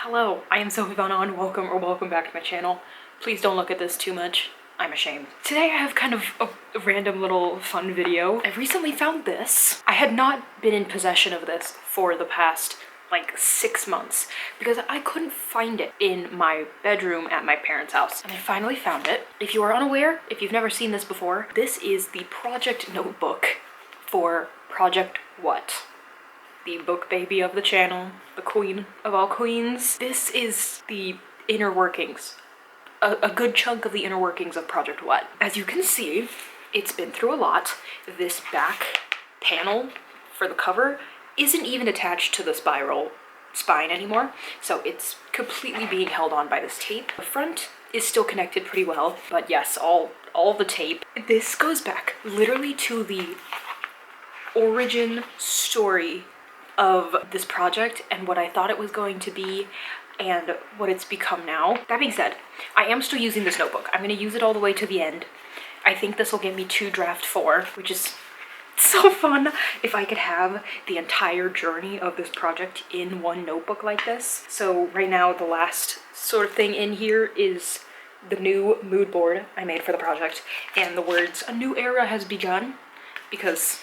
Hello, I am Sophie and welcome back to my channel. Please don't look at this too much. I'm ashamed. Today I have kind of a random little fun video. I recently found this. I had not been in possession of this for the past like 6 months because I couldn't find it in my bedroom at my parents' house. And I finally found it. If you are unaware, if you've never seen this before, this is the project notebook for Project What? The book baby of the channel, the queen of all queens. This is the inner workings, a good chunk of the inner workings of Project What. As you can see, it's been through a lot. This back panel for the cover isn't even attached to the spiral spine anymore, so it's completely being held on by this tape. The front is still connected pretty well, but yes, all the tape. This goes back literally to the origin story of this project and what I thought it was going to be and what it's become now. That being said, I am still using this notebook. I'm going to use it all the way to the end. I think this will get me to draft 4, which is so fun if I could have the entire journey of this project in one notebook like this. So right now, the last sort of thing in here is the new mood board I made for the project and the words, "A new era has begun," because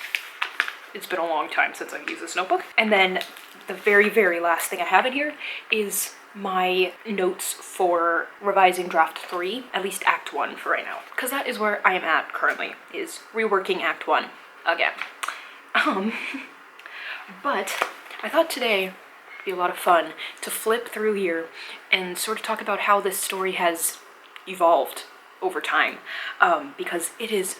it's been a long time since I've used this notebook. And then the very, very last thing I have in here is my notes for revising draft 3, at least act 1 for right now. Because that is where I am at currently, is reworking act 1 again. But I thought today would be a lot of fun to flip through here and sort of talk about how this story has evolved over time. Because it is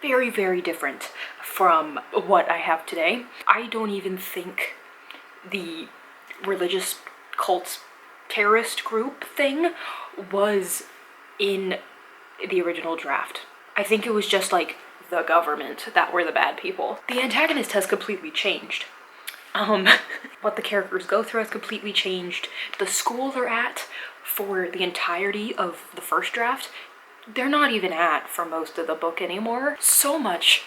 very, very different from what I have today. I don't even think the religious cult terrorist group thing was in the original draft. I think it was just like the government that were the bad people. The antagonist has completely changed. What the characters go through has completely changed. The school they're at for the entirety of the first draft, they're not even at for most of the book anymore. So much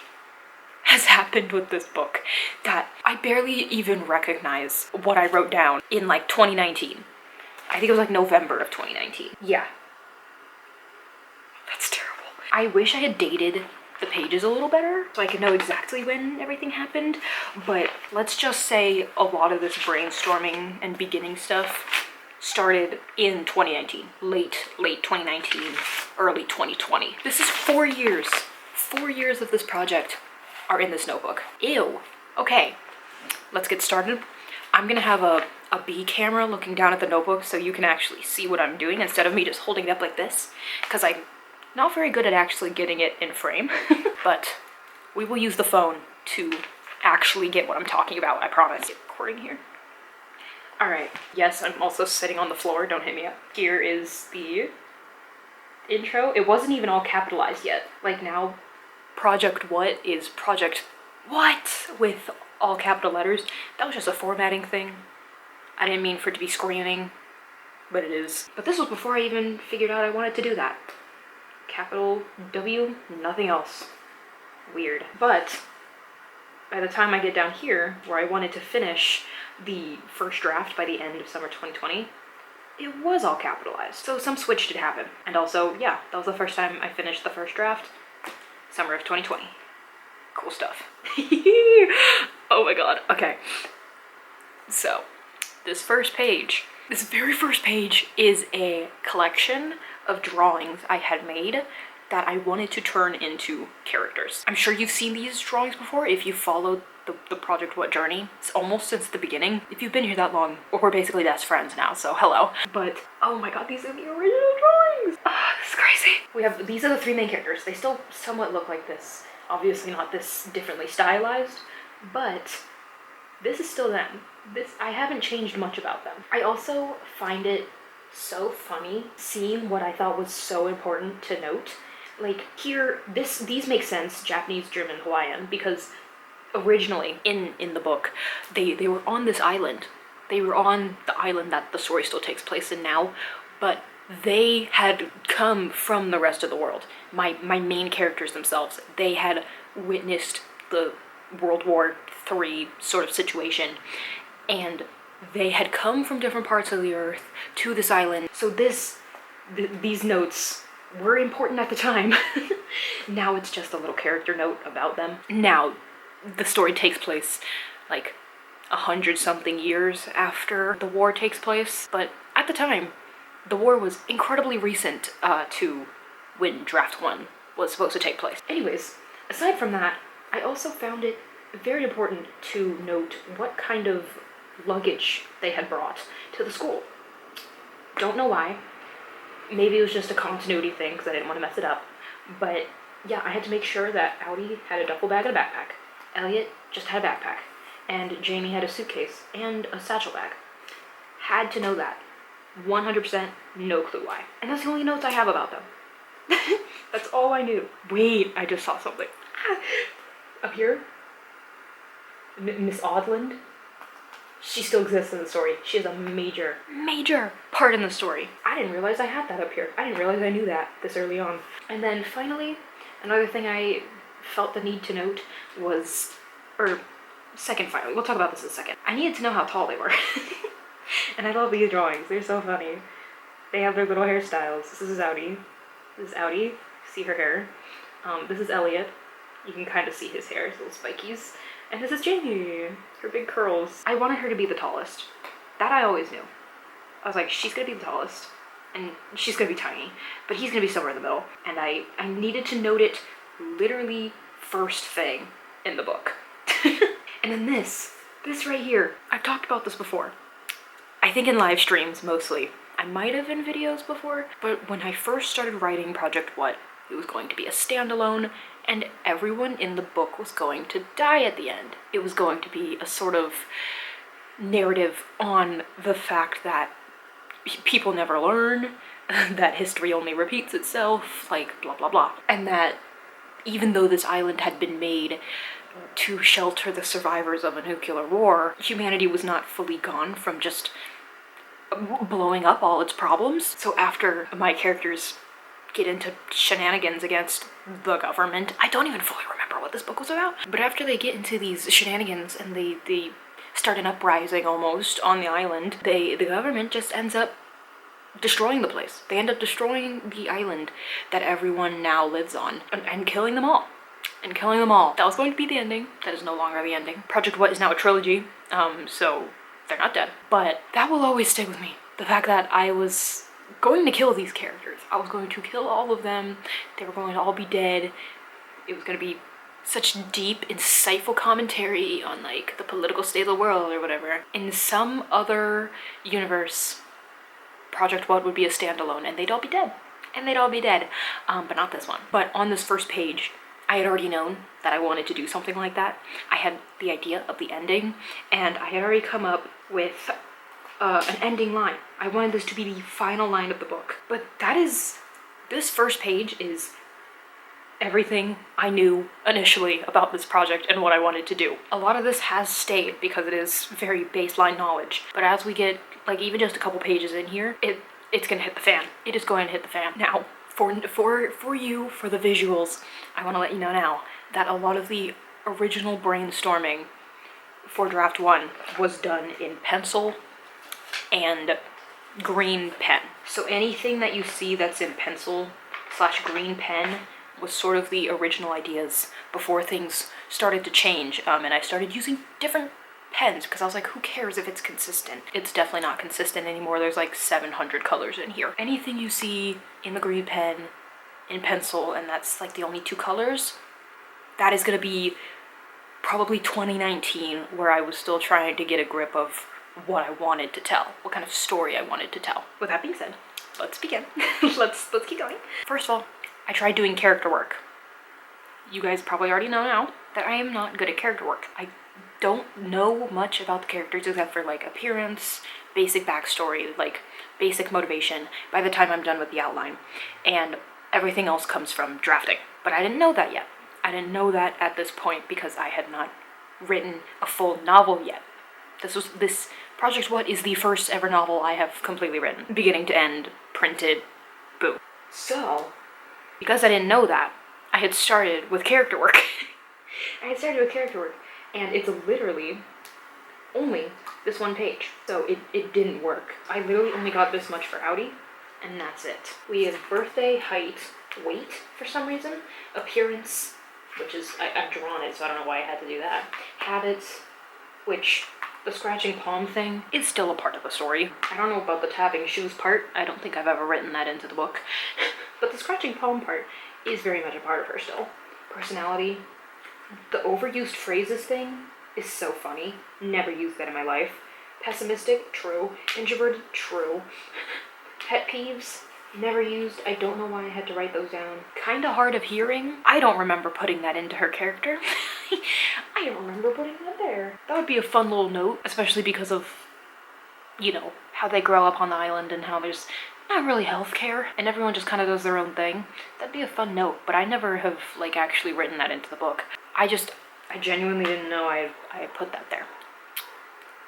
has happened with this book that I barely even recognize what I wrote down in like 2019. I think it was like November of 2019. Yeah. That's terrible. I wish I had dated the pages a little better so I could know exactly when everything happened, but let's just say a lot of this brainstorming and beginning stuff started in 2019, late 2019, early 2020. This is 4 years. 4 years of this project are in this notebook. Ew. Okay, let's get started. I'm gonna have a B camera looking down at the notebook so you can actually see what I'm doing instead of me just holding it up like this, because I'm not very good at actually getting it in frame. But we will use the phone to actually get what I'm talking about, I promise. Recording here. All right, yes, I'm also sitting on the floor, don't hit me up. Here is the intro. It wasn't even all capitalized yet. Like now, Project What is Project What with all capital letters. That was just a formatting thing. I didn't mean for it to be screaming, but it is. But this was before I even figured out I wanted to do that. Capital W, nothing else. Weird. But by the time I get down here, where I wanted to finish the first draft by the end of summer 2020, it was all capitalized. So some switch did happen. And also, yeah, that was the first time I finished the first draft, summer of 2020. Cool stuff. Oh my god. Okay. So, this very first page is a collection of drawings I had made that I wanted to turn into characters. I'm sure you've seen these drawings before if you followed the Project What journey. It's almost since the beginning. If you've been here that long, we're basically best friends now, so hello. But, oh my god, these are the original drawings! Ah, this is crazy. These are the 3 main characters. They still somewhat look like this. Obviously not this differently stylized, but this is still them. I haven't changed much about them. I also find it so funny seeing what I thought was so important to note. Like here, these make sense, Japanese, German, Hawaiian, because originally in the book, they were on this island. They were on the island that the story still takes place in now, but they had come from the rest of the world. My main characters themselves, they had witnessed the World War III sort of situation, and they had come from different parts of the earth to this island. So these notes were important at the time. Now it's just a little character note about them. Now, the story takes place like 100-something years after the war takes place, but at the time, the war was incredibly recent to when Draft 1 was supposed to take place. Anyways, aside from that, I also found it very important to note what kind of luggage they had brought to the school. Don't know why. Maybe it was just a continuity thing because I didn't want to mess it up. But yeah, I had to make sure that Audi had a duffel bag and a backpack. Elliot just had a backpack. And Jamie had a suitcase and a satchel bag. Had to know that. 100% no clue why. And that's the only notes I have about them. That's all I knew. Wait, I just saw something. Up here, Miss Audland. She still exists in the story. She has a major part in the story. I didn't realize I had that up here. I didn't realize I knew that this early on. And then finally, another thing I felt the need to note was, or second finally, we'll talk about this in a second. I needed to know how tall they were. And I love these drawings. They're so funny. They have their little hairstyles. This is Audi. This is Audi. See her hair. This is Elliot. You can kind of see his hair, his little spikies. And this is Jamie. Her big curls. I wanted her to be the tallest. That I always knew. I was like, she's gonna be the tallest. And she's gonna be tiny. But he's gonna be somewhere in the middle. And I needed to note it literally first thing in the book. And then this right here. I've talked about this before. I think in live streams mostly. I might have in videos before, but when I first started writing Project What, it was going to be a standalone, and everyone in the book was going to die at the end. It was going to be a sort of narrative on the fact that people never learn, that history only repeats itself, like blah blah blah. And that even though this island had been made to shelter the survivors of a nuclear war, humanity was not fully gone from just blowing up all its problems. So after my characters get into shenanigans against the government, I don't even fully remember what this book was about, but after they get into these shenanigans and they start an uprising almost on the island, the government just ends up destroying the place. They end up destroying the island that everyone now lives on and killing them all. And killing them all. That was going to be the ending. That is no longer the ending. Project What is now a trilogy, so they're not dead. But that will always stay with me. The fact that I was going to kill these characters. I was going to kill all of them. They were going to all be dead. It was going to be such deep, insightful commentary on like the political state of the world or whatever. In some other universe, Project What would be a standalone and they'd all be dead. And they'd all be dead. But not this one. But on this first page, I had already known that I wanted to do something like that. I had the idea of the ending, and I had already come up with an ending line. I wanted this to be the final line of the book. But this first page is everything I knew initially about this project and what I wanted to do. A lot of this has stayed because it is very baseline knowledge. But as we get, like, even just a couple pages in here, it's gonna hit the fan. It is going to hit the fan. Now, for you, for the visuals, I want to let you know now that a lot of the original brainstorming for Draft 1 was done in pencil and green pen. So anything that you see that's in pencil/green pen was sort of the original ideas before things started to change, and I started using different pens because I was like, who cares if it's consistent? It's definitely not consistent anymore. There's like 700 colors in here. Anything you see in the green pen, in pencil, and that's like the only 2 colors, that is gonna be probably 2019, where I was still trying to get a grip of what I wanted to tell, what kind of story I wanted to tell. With that being said, let's begin. let's keep going. First of all, I tried doing character work. You guys probably already know now that I am not good at character work. I don't know much about the characters except for like appearance, basic backstory, like basic motivation by the time I'm done with the outline, and everything else comes from drafting. But I didn't know that yet. I didn't know that at this point because I had not written a full novel yet. This Project What is the first ever novel I have completely written, beginning to end, printed, boom. So, because I didn't know that, I had started with character work. And it's literally only this one page. So it didn't work. I literally only got this much for Audi, and that's it. We have birthday, height, weight for some reason, appearance, which is, I've drawn it, so I don't know why I had to do that. Habits, which the scratching palm thing is still a part of the story. I don't know about the tapping shoes part. I don't think I've ever written that into the book. But the scratching palm part is very much a part of her still. Personality. The overused phrases thing is so funny. Never used that in my life. Pessimistic, true. Introverted, true. Pet peeves, never used. I don't know why I had to write those down. Kinda hard of hearing. I don't remember putting that into her character. I don't remember putting that there. That would be a fun little note, especially because of, you know, how they grow up on the island and how there's not really healthcare and everyone just kind of does their own thing. That'd be a fun note, but I never have, like, actually written that into the book. I genuinely didn't know I had put that there.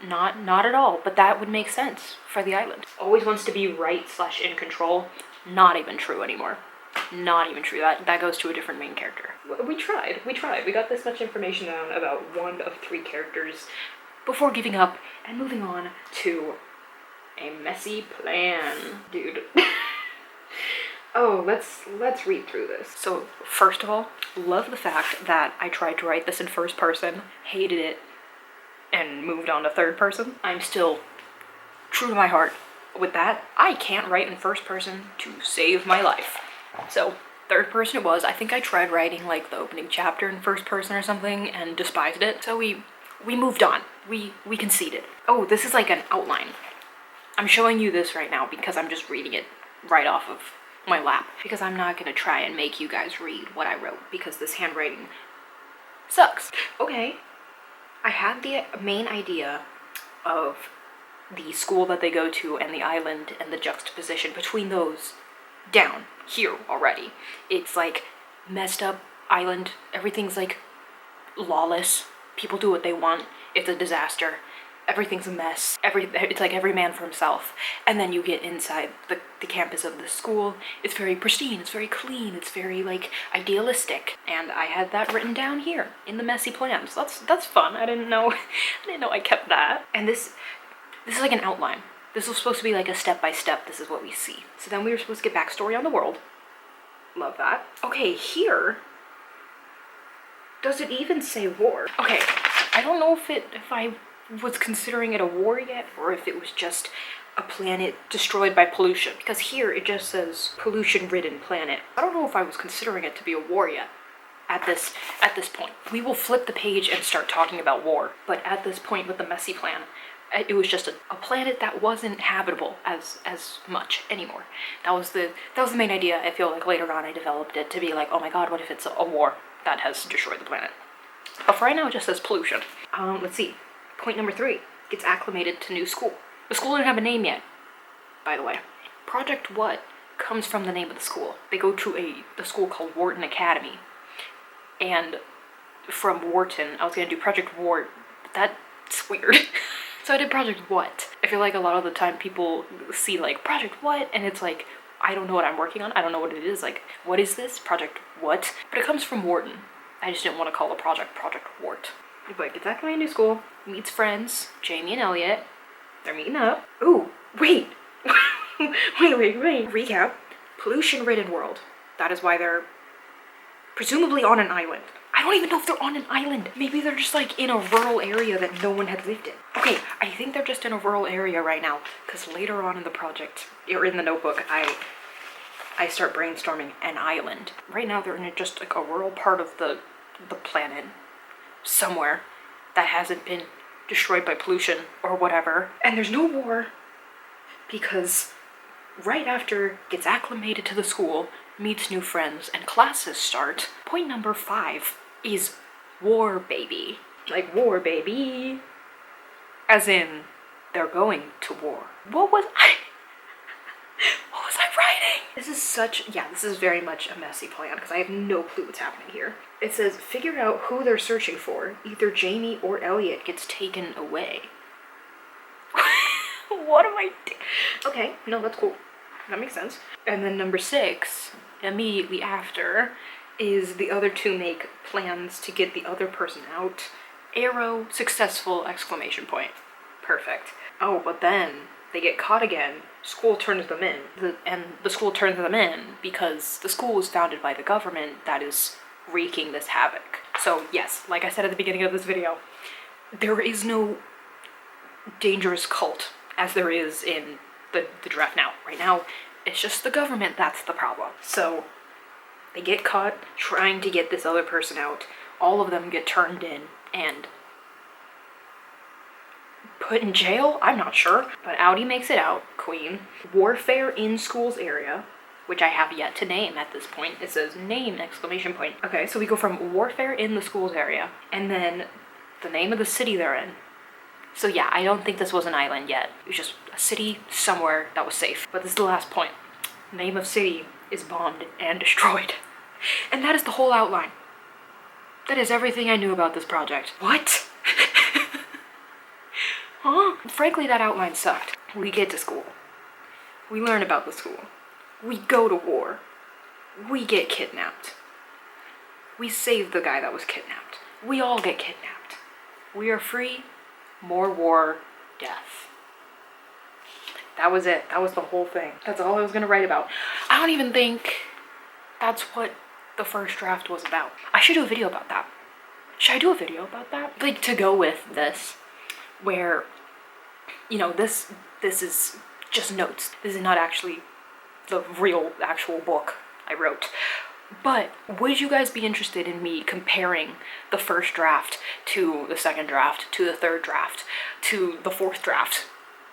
Not at all, but that would make sense for the island. Always wants to be right / in control. Not even true anymore. Not even true. That goes to a different main character. We tried. We got this much information down about 1 of 3 characters before giving up and moving on to a messy plan. Dude. Oh, let's read through this. So, first of all, love the fact that I tried to write this in first person, hated it, and moved on to third person. I'm still true to my heart with that. I can't write in first person to save my life. So third person it was. I think I tried writing like the opening chapter in first person or something and despised it. So we moved on. We conceded. Oh, this is like an outline. I'm showing you this right now because I'm just reading it right off of my lap, because I'm not gonna try and make you guys read what I wrote because this handwriting sucks. Okay. I had the main idea of the school that they go to and the island and the juxtaposition between those down here already. It's like messed up island. Everything's like lawless. People do what they want. It's a disaster. Everything's a mess. It's like every man for himself. And then you get inside the campus of the school. It's very pristine. It's very clean. It's very like idealistic. And I had that written down here in the messy plans. That's fun. I didn't know I kept that. And this is like an outline. This was supposed to be like a step by step. This is what we see. So then we were supposed to get backstory on the world. Love that. Okay, here. Does it even say war? Okay, I don't know if I was considering it a war yet, or if it was just a planet destroyed by pollution, because here it just says pollution-ridden planet. I don't know if I was considering it to be a war yet at this point. We will flip the page and start talking about war, but at this point with the messy plan, it was just a planet that wasn't habitable as much anymore. That was the main idea. I feel like later on I developed it to be like, oh my god, what if it's a war that has destroyed the planet? But for right now it just says pollution. Let's see. Point number 3, gets acclimated to new school. The school didn't have a name yet, by the way. Project What comes from the name of the school. They go to the school called Wharton Academy. And from Wharton, I was gonna do Project Wart, but that's weird. So I did Project What. I feel like a lot of the time people see like Project What, and it's like, I don't know what I'm working on. I don't know what it is. Like, what is this? Project What? But it comes from Wharton. I just didn't want to call the project Project Wart. But gets acclimated to school, meets friends, Jamie and Elliot. They're meeting up. Ooh, wait. wait. Recap. Pollution-ridden world. That is why they're presumably on an island. I don't even know if they're on an island. Maybe they're just like in a rural area that no one had lived in. Okay, I think they're just in a rural area right now, because later on in the project, or in the notebook, I start brainstorming an island. Right now they're in just like a rural part of the planet somewhere that hasn't been destroyed by pollution or whatever. And there's no war because right after gets acclimated to the school, meets new friends, and classes start, point number 5 is war baby. Like war baby. As in, they're going to war. What was I writing? This is very much a messy plan because I have no clue what's happening here. It says, figure out who they're searching for. Either Jamie or Elliot gets taken away. What am I doing? Okay, no, that's cool. That makes sense. And then number 6, immediately after, is the other two make plans to get the other person out Arrow, successful, exclamation point. Perfect. Oh, but then they get caught again. School turns them in. And the school turns them in because the school was founded by the government that is wreaking this havoc. So yes, like I said at the beginning of this video, there is no dangerous cult as there is in the draft now. Right now, it's just the government that's the problem. So they get caught trying to get this other person out. All of them get turned in and put in jail? I'm not sure. But Audi makes it out, Queen. Warfare in schools area, which I have yet to name at this point. It says name, exclamation point. Okay, so we go from warfare in the schools area, and then the name of the city they're in. So yeah, I don't think this was an island yet. It was just a city somewhere that was safe. But this is the last point. Name of city is bombed and destroyed. And that is the whole outline. That is everything I knew about this project. What? Huh? Frankly, that outline sucked. We get to school. We learn about the school. We go to war. We get kidnapped. We save the guy that was kidnapped. We all get kidnapped. We are free. More war. Death. That was it. That was the whole thing. That's all I was gonna write about. I don't even think that's what the first draft was about. I should do a video about that. Should I do a video about that? Like, to go with this, where, you know, this is just notes. This is not actually the real actual book I wrote. But would you guys be interested in me comparing the first draft to the second draft, to the third draft, to the fourth draft?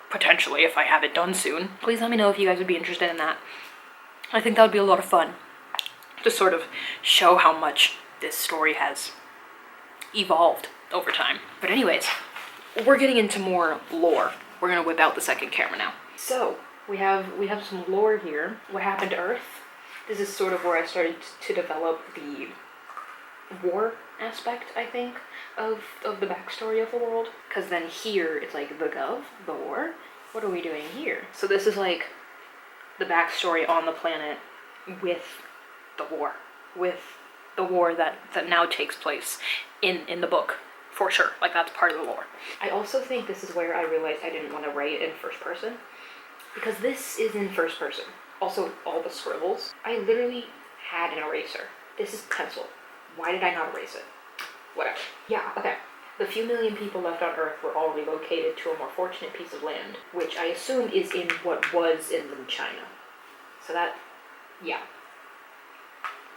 Potentially, if I have it done soon. Please let me know if you guys would be interested in that. I think that would be a lot of fun to sort of show how much this story has evolved over time. But anyways, we're getting into more lore. We're gonna whip out the second camera now. So we have some lore here. What happened to Earth? This is sort of where I started to develop the war aspect, I think, of the backstory of the world. Because then here it's like the gov, the war. What are we doing here? So this is like the backstory on the planet with the war. With the war that now takes place in the book. For sure, like that's part of the lore. I also think this is where I realized I didn't want to write in first person. Because this is in first person. Also, all the scribbles. I literally had an eraser. This is pencil. Why did I not erase it? Whatever. Yeah, okay. The few million people left on Earth were all relocated to a more fortunate piece of land, which I assume is in what was inland China. So that, yeah.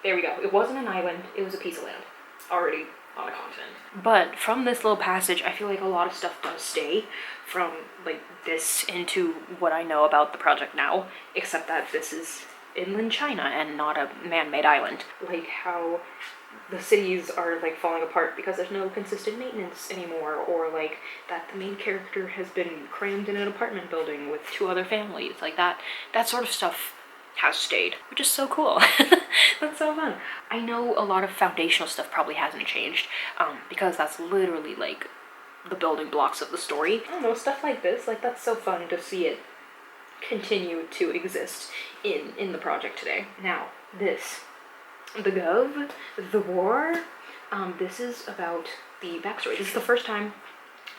There we go. It wasn't an island, it was a piece of land. Already on a continent. But from this little passage, I feel like a lot of stuff does stay from like this into what I know about the project now, except that this is inland China and not a man-made island. Like how the cities are like falling apart because there's no consistent maintenance anymore, or like that the main character has been crammed in an apartment building with 2 other families. Like that sort of stuff has stayed, which is so cool. That's so fun. I know a lot of foundational stuff probably hasn't changed, because that's literally like the building blocks of the story. I don't know, stuff like this, like that's so fun to see it continue to exist in the project today. Now, this, the gov, the war, this is about the backstory. This is the first time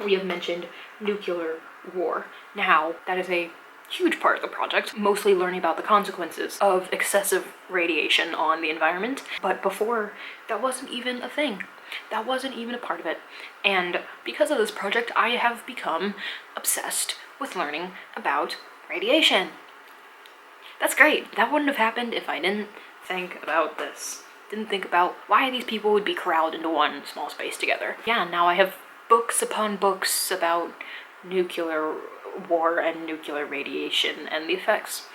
we have mentioned nuclear war. Now, that is a huge part of the project, mostly learning about the consequences of excessive radiation on the environment. But before, that wasn't even a thing. That wasn't even a part of it. And because of this project, I have become obsessed with learning about radiation. That's great. That wouldn't have happened if I didn't think about this. Didn't think about why these people would be corralled into one small space together. Yeah, now I have books upon books about nuclear war and nuclear radiation and the effects.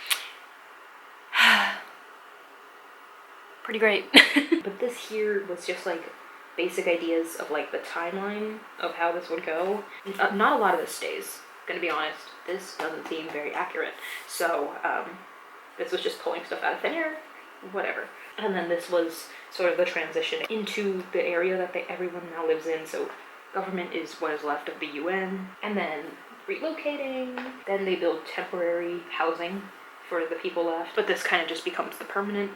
Pretty great. But this here was just like basic ideas of like the timeline of how this would go. Not a lot of this stays, gonna be honest. This doesn't seem very accurate. So this was just pulling stuff out of thin air, whatever. And then this was sort of the transition into the area that everyone now lives in. So government is what is left of the UN, and then relocating. Then they build temporary housing for the people left. But this kind of just becomes the permanent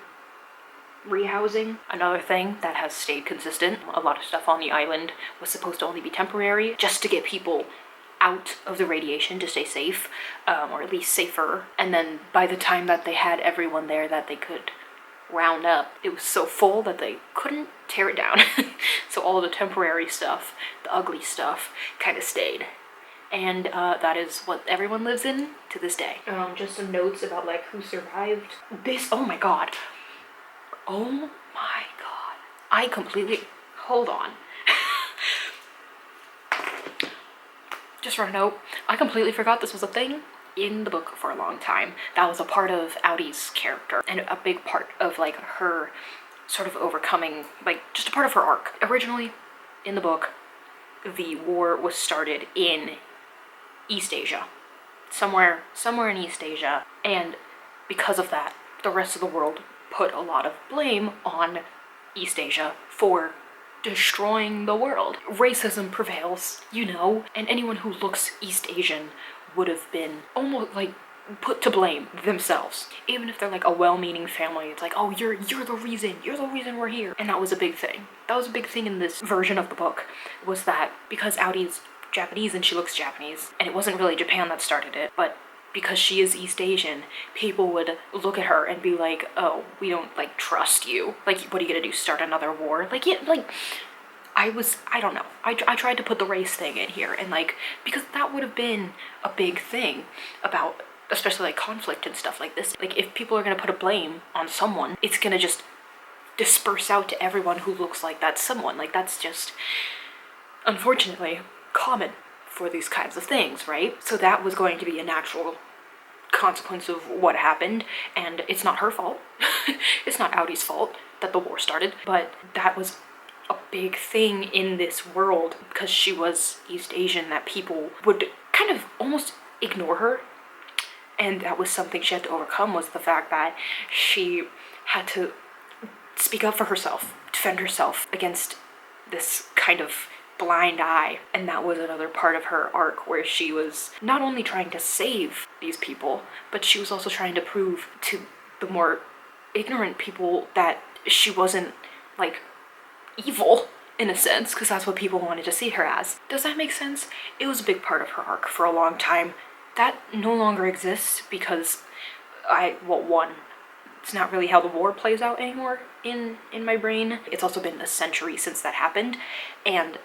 rehousing. Another thing that has stayed consistent, a lot of stuff on the island was supposed to only be temporary, just to get people out of the radiation to stay safe, or at least safer. And then by the time that they had everyone there that they could round up, it was so full that they couldn't tear it down. So all the temporary stuff, the ugly stuff, kind of stayed. And that is what everyone lives in to this day. Just some notes about like who survived this. Oh my god. Oh my god. I completely, hold on. Just for a note, I completely forgot this was a thing in the book for a long time. That was a part of Audie's character and a big part of like her sort of overcoming, like just a part of her arc. Originally in the book, the war was started in East Asia, somewhere in East Asia, and because of that, the rest of the world put a lot of blame on East Asia for destroying the world. Racism prevails, you know, and anyone who looks East Asian would have been almost like put to blame themselves. Even if they're like a well-meaning family, it's like, oh, you're the reason we're here. And that was a big thing. That was a big thing in this version of the book, was that because Audie's Japanese and she looks Japanese, and it wasn't really Japan that started it, but because she is East Asian, people would look at her and be like, oh, we don't like trust you. Like, what are you gonna do, start another war? Like, yeah, like, I don't know. I tried to put the race thing in here, and like, because that would have been a big thing about, especially like conflict and stuff like this. Like, if people are gonna put a blame on someone, it's gonna just disperse out to everyone who looks like that someone. Like, that's just, unfortunately, common for these kinds of things, right? So that was going to be a natural consequence of what happened, and it's not her fault. It's not Audie's fault that the war started, but that was a big thing in this world because she was East Asian, that people would kind of almost ignore her. And that was something she had to overcome, was the fact that she had to speak up for herself, defend herself against this kind of blind eye. And that was another part of her arc, where she was not only trying to save these people, but she was also trying to prove to the more ignorant people that she wasn't like evil, in a sense, because that's what people wanted to see her as. Does that make sense? It was a big part of her arc for a long time. That no longer exists because one, it's not really how the war plays out anymore in my brain. It's also been a century since that happened, and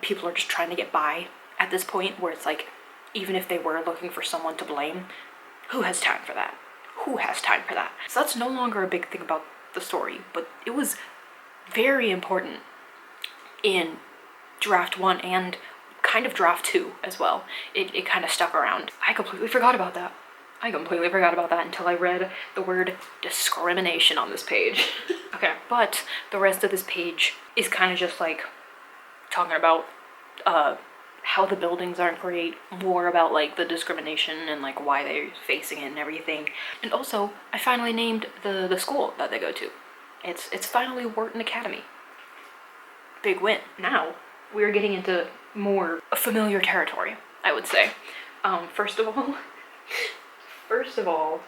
people are just trying to get by at this point, where it's like, even if they were looking for someone to blame, who has time for that? Who has time for that? So that's no longer a big thing about the story, but it was very important in draft 1 and kind of draft 2 as well. It kind of stuck around. I completely forgot about that. Until I read the word discrimination on this page. Okay, but the rest of this page is kind of just like talking about how the buildings aren't great, more about like the discrimination and like why they're facing it and everything. And also, I finally named the school that they go to. It's finally Wharton Academy. Big win. Now we're getting into more familiar territory, I would say. First of all,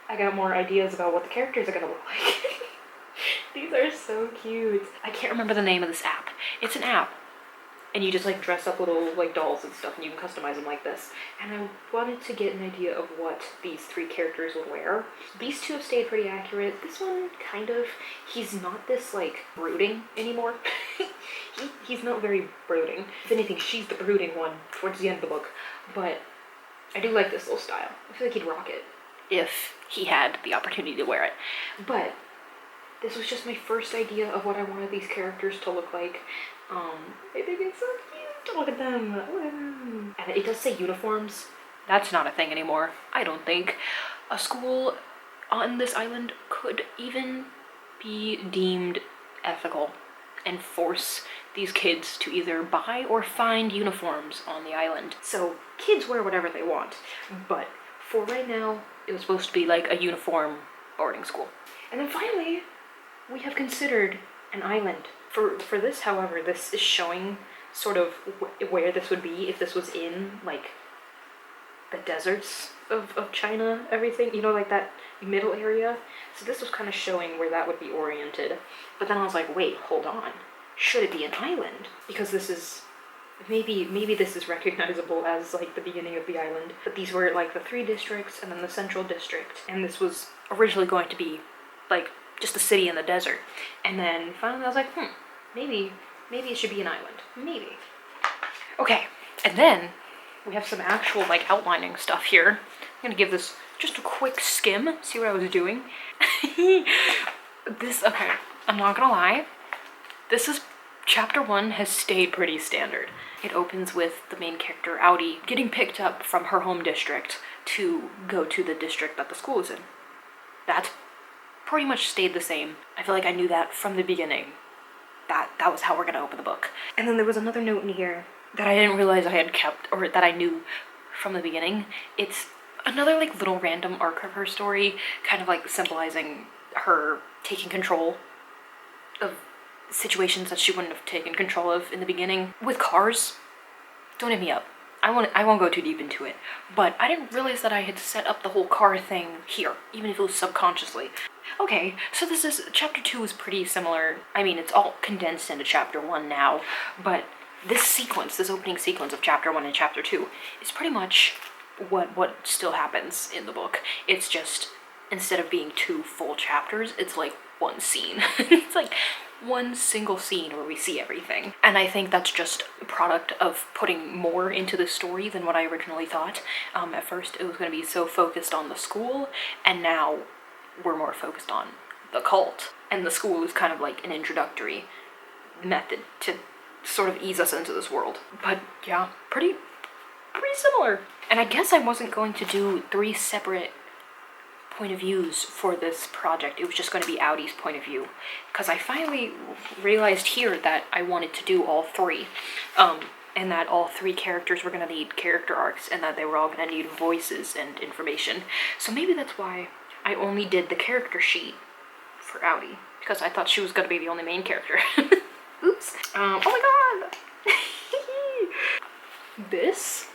I got more ideas about what the characters are gonna look like. These are so cute. I can't remember the name of this app. It's an app, and you just like dress up little like dolls and stuff, and you can customize them like this. And I wanted to get an idea of what these 3 characters would wear. These 2 have stayed pretty accurate. This one, kind of. He's not this like brooding anymore. He's not very brooding. If anything, she's the brooding one towards the end of the book. But I do like this little style. I feel like he'd rock it if he had the opportunity to wear it. But this was just my first idea of what I wanted these characters to look like. I think it's so cute. Look at them. And it does say uniforms. That's not a thing anymore, I don't think. A school on this island could even be deemed ethical and force these kids to either buy or find uniforms on the island. So kids wear whatever they want, but for right now, it was supposed to be like a uniform boarding school. And then finally, we have considered an island. For this, however, this is showing sort of where this would be if this was in like the deserts of China, everything, you know, like that middle area. So this was kind of showing where that would be oriented. But then I was like, wait, hold on. Should it be an island? Because this is, maybe this is recognizable as like the beginning of the island. But these were like the 3 districts and then the central district. And this was originally going to be like just a city in the desert. And then finally I was like, maybe it should be an island. Maybe. Okay, and then we have some actual like outlining stuff here. I'm gonna give this just a quick skim, see what I was doing. Okay, I'm not gonna lie. This is, chapter 1 has stayed pretty standard. It opens with the main character, Audi, getting picked up from her home district to go to the district that the school is in. That's pretty much stayed the same. I feel like I knew that from the beginning. That was how we're gonna open the book. And then there was another note in here that I didn't realize I had kept, or that I knew from the beginning. It's another like little random arc of her story, kind of like symbolizing her taking control of situations that she wouldn't have taken control of in the beginning. With cars, don't hit me up. I won't go too deep into it, but I didn't realize that I had set up the whole car thing here, even if it was subconsciously. Okay, so chapter 2 is pretty similar. I mean, it's all condensed into chapter 1 now, but this opening sequence of chapter 1 and chapter 2 is pretty much what still happens in the book. It's just, instead of being 2 full chapters, it's like 1 scene. It's like 1 single scene where we see everything. And I think that's just a product of putting more into the story than what I originally thought. At first it was going to be so focused on the school, and now we're more focused on the cult. And the school is kind of like an introductory method to sort of ease us into this world. But yeah, pretty similar. And I guess I wasn't going to do 3 separate point of views for this project. It was just going to be Audi's point of view, because I finally realized here that I wanted to do all 3, and that all 3 characters were going to need character arcs, and that they were all going to need voices and information. So maybe that's why I only did the character sheet for Audi, because I thought she was going to be the only main character. Oops. Oh my god! This?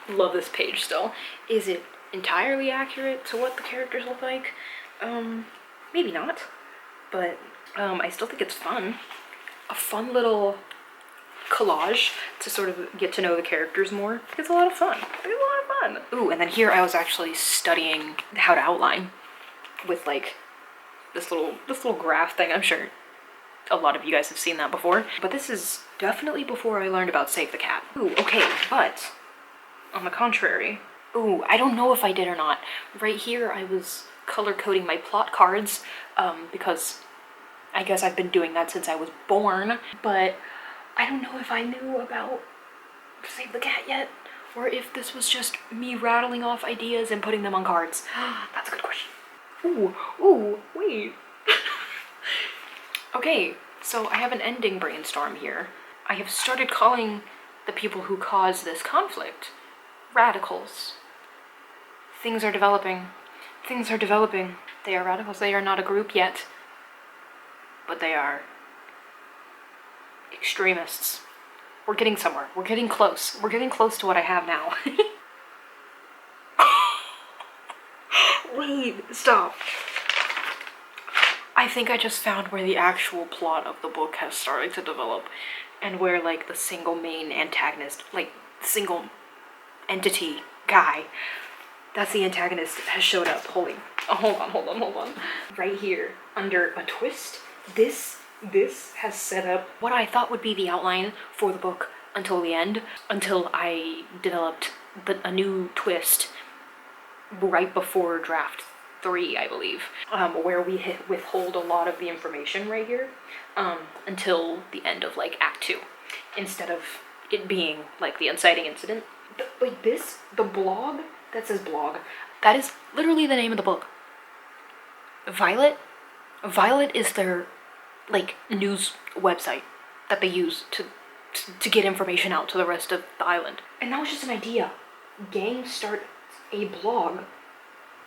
Love this page still. Is it entirely accurate to what the characters look like? Maybe not, but I still think it's fun. A fun little collage to sort of get to know the characters more. It's a lot of fun. It's a lot of fun. Ooh, and then here I was actually studying how to outline with like this little graph thing. I'm sure a lot of you guys have seen that before, but this is definitely before I learned about Save the Cat. Ooh, okay, but on the contrary, ooh, I don't know if I did or not. Right here I was color coding my plot cards, because I guess I've been doing that since I was born, but I don't know if I knew about Save the Cat yet, or if this was just me rattling off ideas and putting them on cards. That's a good question. Ooh, wait. Okay, so I have an ending brainstorm here. I have started calling the people who cause this conflict radicals. Things are developing. Things are developing. They are radicals. They are not a group yet, but they are extremists. We're getting somewhere. We're getting close. We're getting close to what I have now. Wait, stop. I think I just found where the actual plot of the book has started to develop, and where like the single main antagonist, like single entity guy, that's the antagonist, has showed up. Hold on. Right here, under a twist, this has set up what I thought would be the outline for the book until the end, until I developed a new twist right before draft 3, I believe, where we withhold a lot of the information right here, until the end of like Act 2, instead of it being like the inciting incident. Like this, the blog that says blog, that is literally the name of the book. Violet is their like news website that they use to get information out to the rest of the island. And that was just an idea. Gang start a blog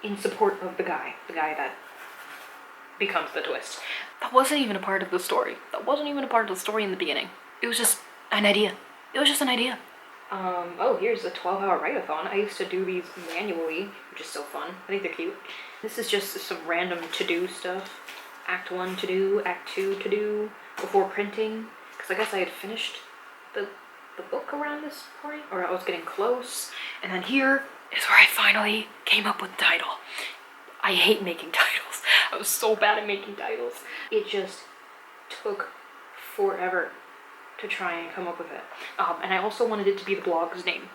in support of the guy that becomes the twist. That wasn't even a part of the story. That wasn't even a part of the story in the beginning. It was just an idea. It was just an idea. Oh, here's a 12-hour write-a-thon. I used to do these manually, which is so fun. I think they're cute. This is just some random to-do stuff. Act 1 to do, Act 2 to do, before printing. Because I guess I had finished the book around this point, or I was getting close. And then here is where I finally came up with the title. I hate making titles. I was so bad at making titles. It just took forever to try and come up with it. And I also wanted it to be the blog's name.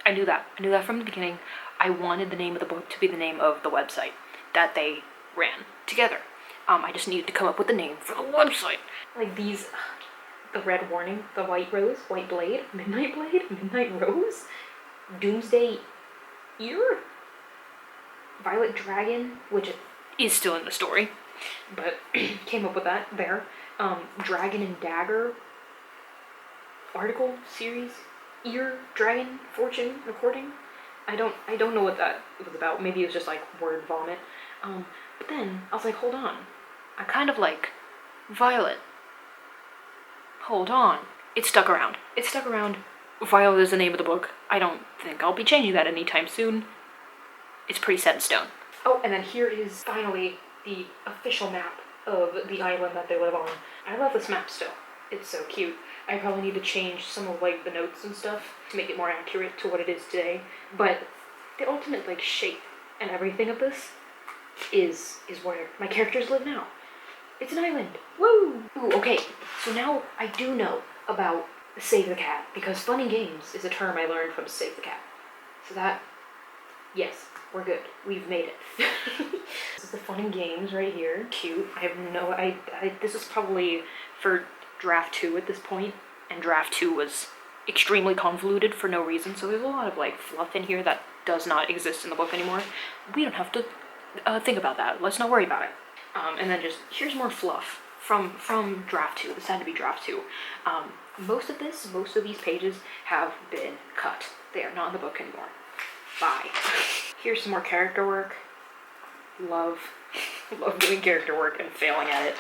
I knew that. I knew that from the beginning. I wanted the name of the book to be the name of the website that they ran together. I just needed to come up with the name for the website. Like these, the red warning, the white rose, white blade, midnight rose, doomsday ear, violet dragon, which is still in the story, but came up with that there. Dragon and dagger, article, series, ear, dragon, fortune, recording. I don't know what that was about. Maybe it was just like word vomit. But then I was like, hold on. I kind of like violet. Hold on. It stuck around. It stuck around. Violet is the name of the book. I don't think I'll be changing that anytime soon. It's pretty set in stone. Oh, and then here is finally the official map of the island that they live on. I love this map still. It's so cute. I probably need to change some of like the notes and stuff to make it more accurate to what it is today. But the ultimate like shape and everything of this is where my characters live now. It's an island. Woo! Ooh, okay. So now I do know about Save the Cat, because fun and games is a term I learned from Save the Cat. So that, yes, we're good. We've made it. This is the fun and games right here. Cute. I have no, this is probably for draft 2 at this point, and draft 2 was extremely convoluted for no reason, so there's a lot of like fluff in here that does not exist in the book anymore. We don't have to think about that. Let's not worry about it. And then just, here's more fluff from draft 2. This had to be draft 2. Most of these pages have been cut. They are not in the book anymore. Bye. Here's some more character work. Love doing character work and failing at it.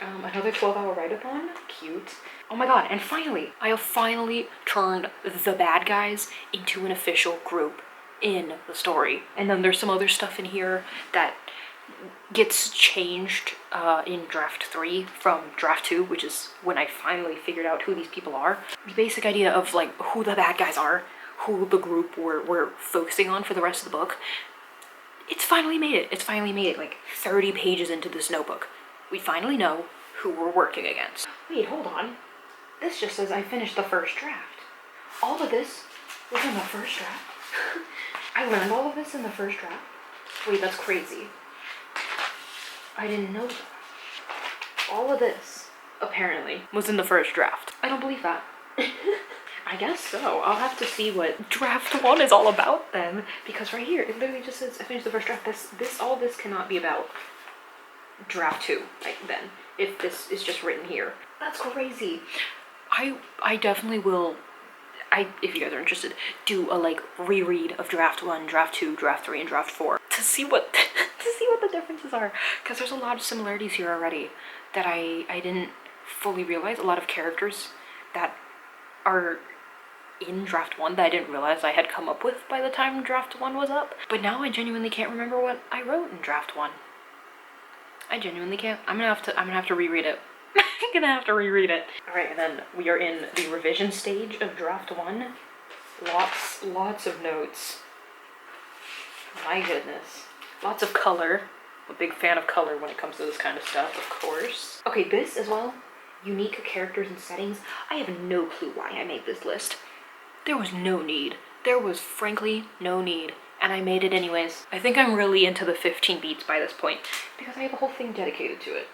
Another 12-hour write-a-thon. Cute. Oh my god, and finally, I have finally turned the bad guys into an official group in the story. And then there's some other stuff in here that gets changed in draft 3 from draft 2, which is when I finally figured out who these people are. The basic idea of like who the bad guys are, who the group we're focusing on for the rest of the book, it's finally made it. It's finally made it, like 30 pages into this notebook. We finally know who we're working against. Wait, hold on. This just says I finished the first draft. All of this was in the first draft? I learned all of this in the first draft? Wait, that's crazy. I didn't know that. All of this, apparently, was in the first draft. I don't believe that. I guess so. I'll have to see what draft 1 is all about then, because right here, it literally just says I finished the first draft. All this cannot be about draft 2, like, then, if this is just written here. That's crazy. I definitely will, if you guys are interested, do a like reread of draft 1, draft 2, draft 3, and draft 4 to see what the differences are, because there's a lot of similarities here already that I didn't fully realize. A lot of characters that are in draft 1 that I didn't realize I had come up with by the time draft 1 was up. But now I genuinely can't remember what I wrote in draft 1. I genuinely can't. I'm gonna have to reread it. I'm gonna have to reread it. Alright, and then we are in the revision stage of draft 1. Lots of notes. My goodness. Lots of color. I'm a big fan of color when it comes to this kind of stuff, of course. Okay, this as well. Unique characters and settings. I have no clue why I made this list. There was no need. There was frankly no need. And I made it anyways. I think I'm really into the 15 beats by this point, because I have a whole thing dedicated to it.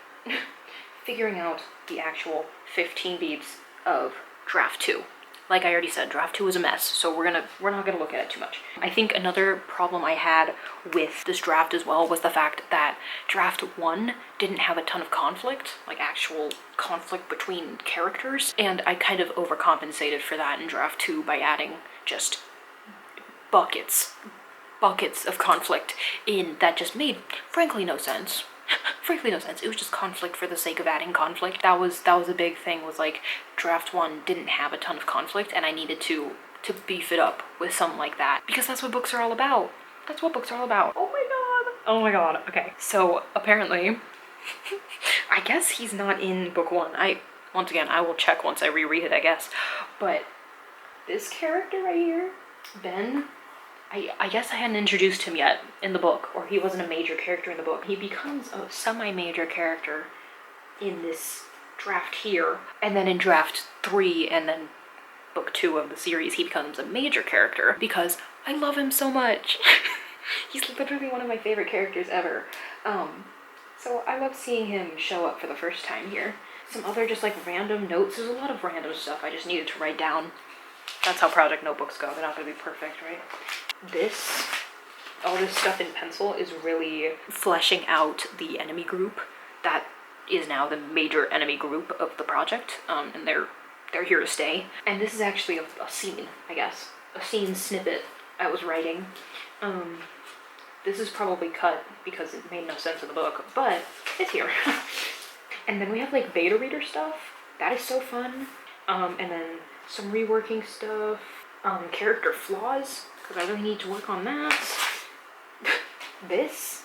Figuring out the actual 15 beats of draft 2. Like I already said, draft 2 was a mess, so we're not gonna look at it too much. I think another problem I had with this draft as well was the fact that draft 1 didn't have a ton of conflict, like actual conflict between characters, and I kind of overcompensated for that in draft 2 by adding just buckets of conflict in that just made frankly no sense. Frankly no sense. It was just conflict for the sake of adding conflict. That was a big thing, was like draft 1 didn't have a ton of conflict and I needed to to beef it up with something like that, because that's what books are all about. That's what books are all about. Oh my god. Oh my god. Okay, so apparently, I guess he's not in book 1. Once again, I will check once I reread it, I guess. But this character right here, Ben, I guess I hadn't introduced him yet in the book, or he wasn't a major character in the book. He becomes a semi-major character in this draft here, and then in draft 3 and then book 2 of the series, he becomes a major character because I love him so much. He's literally one of my favorite characters ever. So I love seeing him show up for the first time here. Some other just like random notes. There's a lot of random stuff I just needed to write down. That's how project notebooks go. They're not gonna be perfect, right? All this stuff in pencil is really fleshing out the enemy group that is now the major enemy group of the project, and they're here to stay. And this is actually a scene, I guess. A scene snippet I was writing. This is probably cut because it made no sense in the book, but it's here. And then we have like beta reader stuff. That is so fun. And then some reworking stuff. Character flaws, because I really need to work on that. This,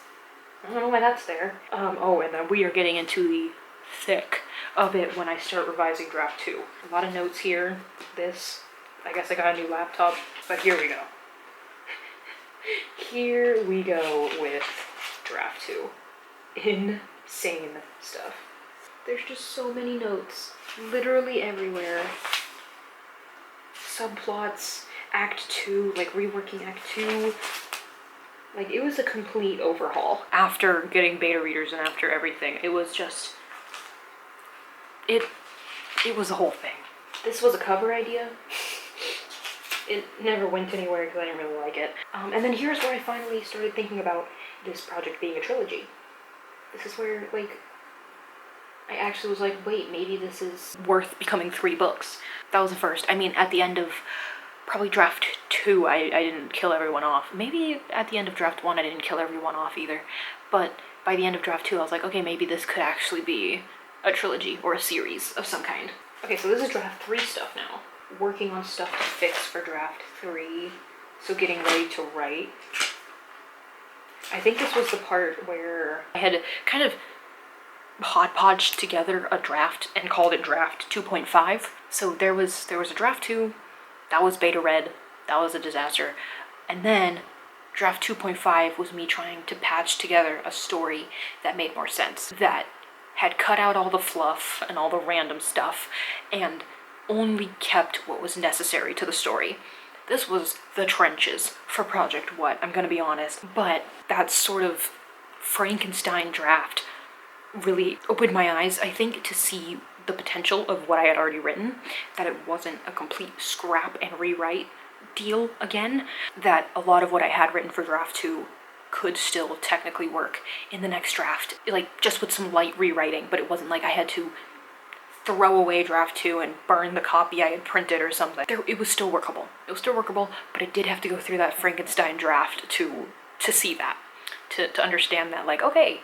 I don't know why that's there. Oh, and then we are getting into the thick of it when I start revising draft 2. A lot of notes here. This, I guess I got a new laptop, but here we go. Here we go with draft 2. Insane stuff. There's just so many notes, literally everywhere. Subplots, act 2, like reworking act 2. Like, it was a complete overhaul after getting beta readers and after everything. It was just, it was a whole thing. This was a cover idea. It never went anywhere because I didn't really like it. And then here's where I finally started thinking about this project being a trilogy. This is where, like, I actually was like, wait, maybe this is worth becoming 3 books. That was the first. I mean, at the end of probably draft 2, I didn't kill everyone off. Maybe at the end of draft 1, I didn't kill everyone off either. But by the end of draft 2, I was like, okay, maybe this could actually be a trilogy or a series of some kind. Okay, so this is draft 3 stuff now. Working on stuff to fix for draft 3. So getting ready to write. I think this was the part where I had kind of hodgepodged together a draft and called it draft 2.5. So there was a draft 2, that was beta read, that was a disaster. And then draft 2.5 was me trying to patch together a story that made more sense, that had cut out all the fluff and all the random stuff and only kept what was necessary to the story. This was the trenches for Project What, I'm gonna be honest. But that sort of Frankenstein draft really opened my eyes, I think, to see the potential of what I had already written, that it wasn't a complete scrap and rewrite deal again, that a lot of what I had written for draft 2 could still technically work in the next draft, like just with some light rewriting, but it wasn't like I had to throw away draft 2 and burn the copy I had printed or something. It was still workable. It was still workable, but it did have to go through that Frankenstein draft to see that, to understand that, like, okay,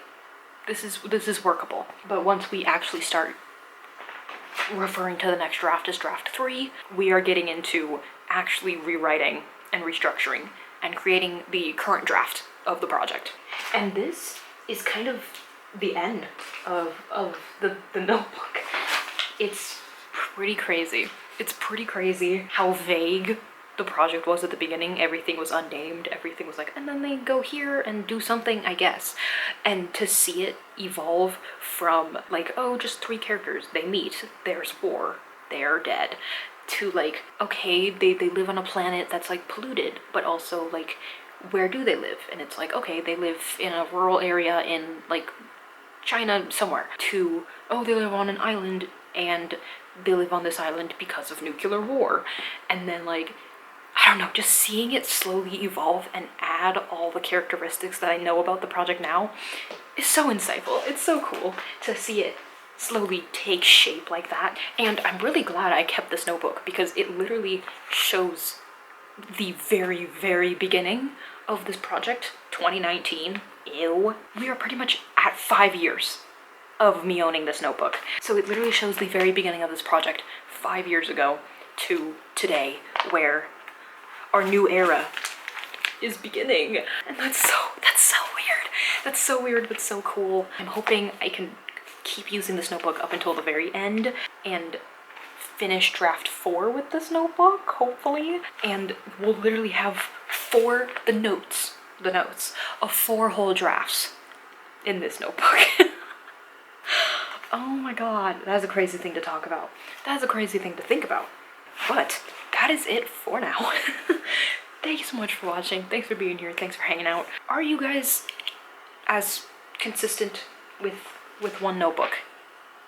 this is workable. But once we actually start referring to the next draft as draft 3, we are getting into actually rewriting and restructuring and creating the current draft of the project. And this is kind of the end of the notebook. It's pretty crazy. It's pretty crazy how vague the project was at the beginning. Everything was unnamed, everything was like, and then they go here and do something, I guess. And to see it evolve from like, oh, just 3 characters, they meet, there's war, they are dead, to like, okay, they live on a planet that's like polluted, but also like, where do they live? And it's like, okay, they live in a rural area in like China somewhere, to, oh, they live on an island and they live on this island because of nuclear war. And then like, I don't know, just seeing it slowly evolve and add all the characteristics that I know about the project now is so insightful. It's so cool to see it slowly take shape like that. And I'm really glad I kept this notebook because it literally shows the very, very beginning of this project, 2019. Ew. We are pretty much at 5 years of me owning this notebook. So it literally shows the very beginning of this project 5 years ago to today, where our new era is beginning. And that's so weird. That's so weird, but so cool. I'm hoping I can keep using this notebook up until the very end and finish draft 4 with this notebook, hopefully. And we'll literally have the notes of 4 whole drafts in this notebook. Oh my god, that is a crazy thing to talk about. That is a crazy thing to think about. But that is it for now. Thank you so much for watching. Thanks for being here. Thanks for hanging out. Are you guys as consistent with one notebook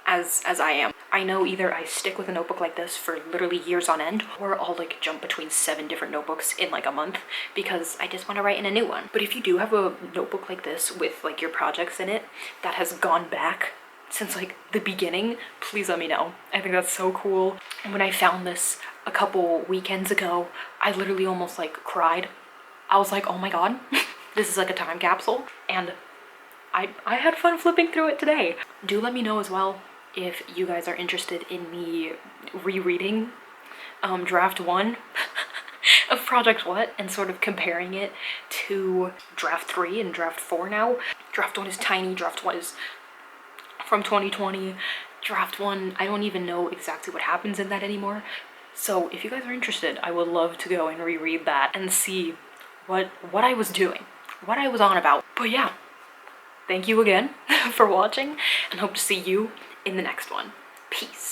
as I am? I know either I stick with a notebook like this for literally years on end, or I'll like jump between 7 different notebooks in like a month because I just want to write in a new one. But if you do have a notebook like this with like your projects in it that has gone back since like the beginning, please let me know. I think that's so cool. And when I found this a couple weekends ago, I literally almost like cried. I was like, oh my god, this is like a time capsule. And I had fun flipping through it today. Do let me know as well if you guys are interested in me rereading draft 1 of Project What and sort of comparing it to draft 3 and draft 4 now. Draft 1 is tiny, draft 1 is from 2020. Draft 1, I don't even know exactly what happens in that anymore. So if you guys are interested, I would love to go and reread that and see what I was doing, what I was on about. But yeah, thank you again for watching and hope to see you in the next one. Peace.